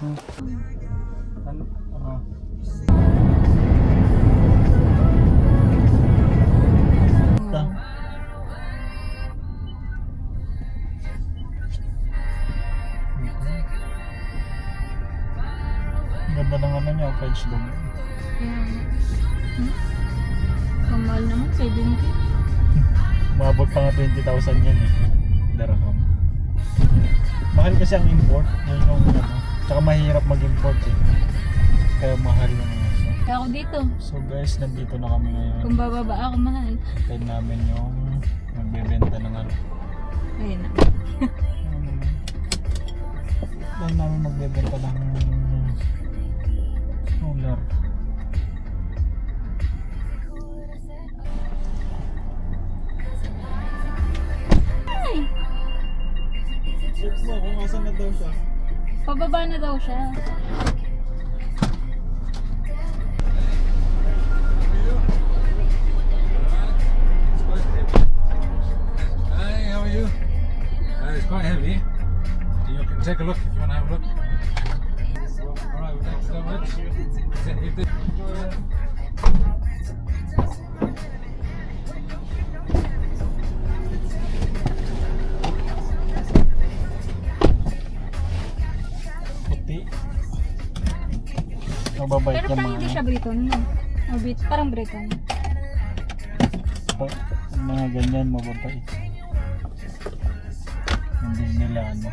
Ano? Ganda ng ano niya, French dog. Kamahal naman, 70. Umabot pa nga 20,000 yan eh. Dirham. Mahal kasi ang import. Yan yung ano. Tsaka mahirap mag-import eh. Kaya mahal yung aso. Kaya ako dito. So guys, nandito na kami ngayon. Kung bababa ako, mahal. Tayo namin yung magbebenta ng ano. Ayun na. Tayo namin magbebenta ng solar. Ay! Check mo kung asan na daw siya. Pababa na daw siya. Hi, how are you? It's quite heavy. You can take a look if you want to have a look. Alright, well, thanks so much. Puti. Mababait Pero yung parang hindi mga siya Briton. No? Parang Briton. mga ganyan mababait. Hindi nila ano.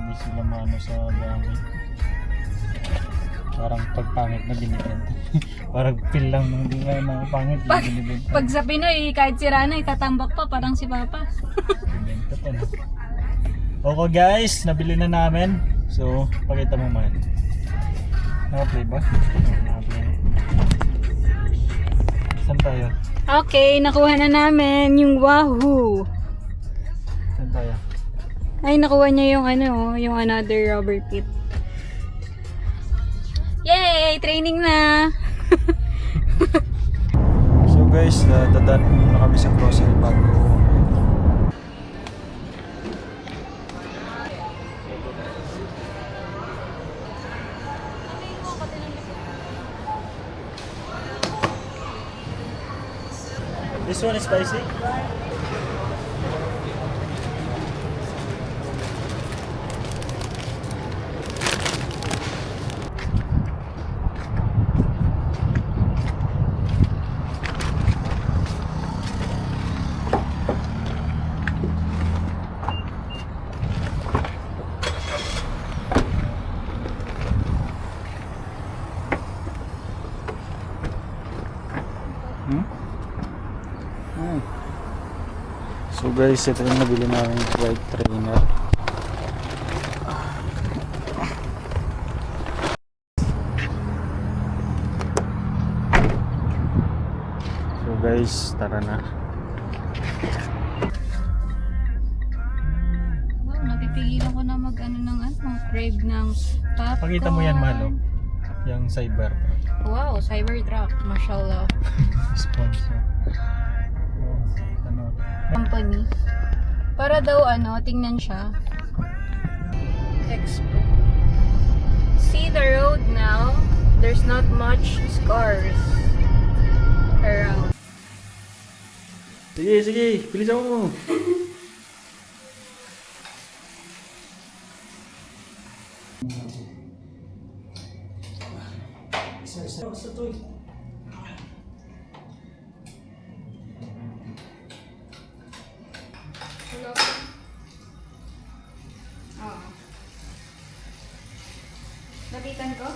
Hindi sila maano sa gamit. Parang pagpangit na binibenta. Parang feel lang nung hindi nga pangit yung binibenta. Pag sa Pinoy, kahit sira na, itatambak pa, parang si Papa. Binibenta pa na. Okay guys, nabili na namin. So, pakita mo man. Naka-play ba? Naka-play. Saan tayo? Okay, nakuha na namin yung Wahoo. Saan tayo? Ay, nakuha niya yung ano, yung another rubber pit. Yay! Training na! So guys, dadaan na kami sa grocery bago. This one is spicy? So guys, ito yung nabili namin white trainer. So guys, tara na. Wow, napipigilan ko na mag-ano ng crave ng popcorn. Pakita mo yan, Malo. Yung cyber. Wow, Cybertruck. Mashallah. Sponsor. Ano? Company. Para daw tingnan siya. Expo. See the road now. There's not much scars around. Sige, sige. Bilisan mo. Sa to. Lapitan ko?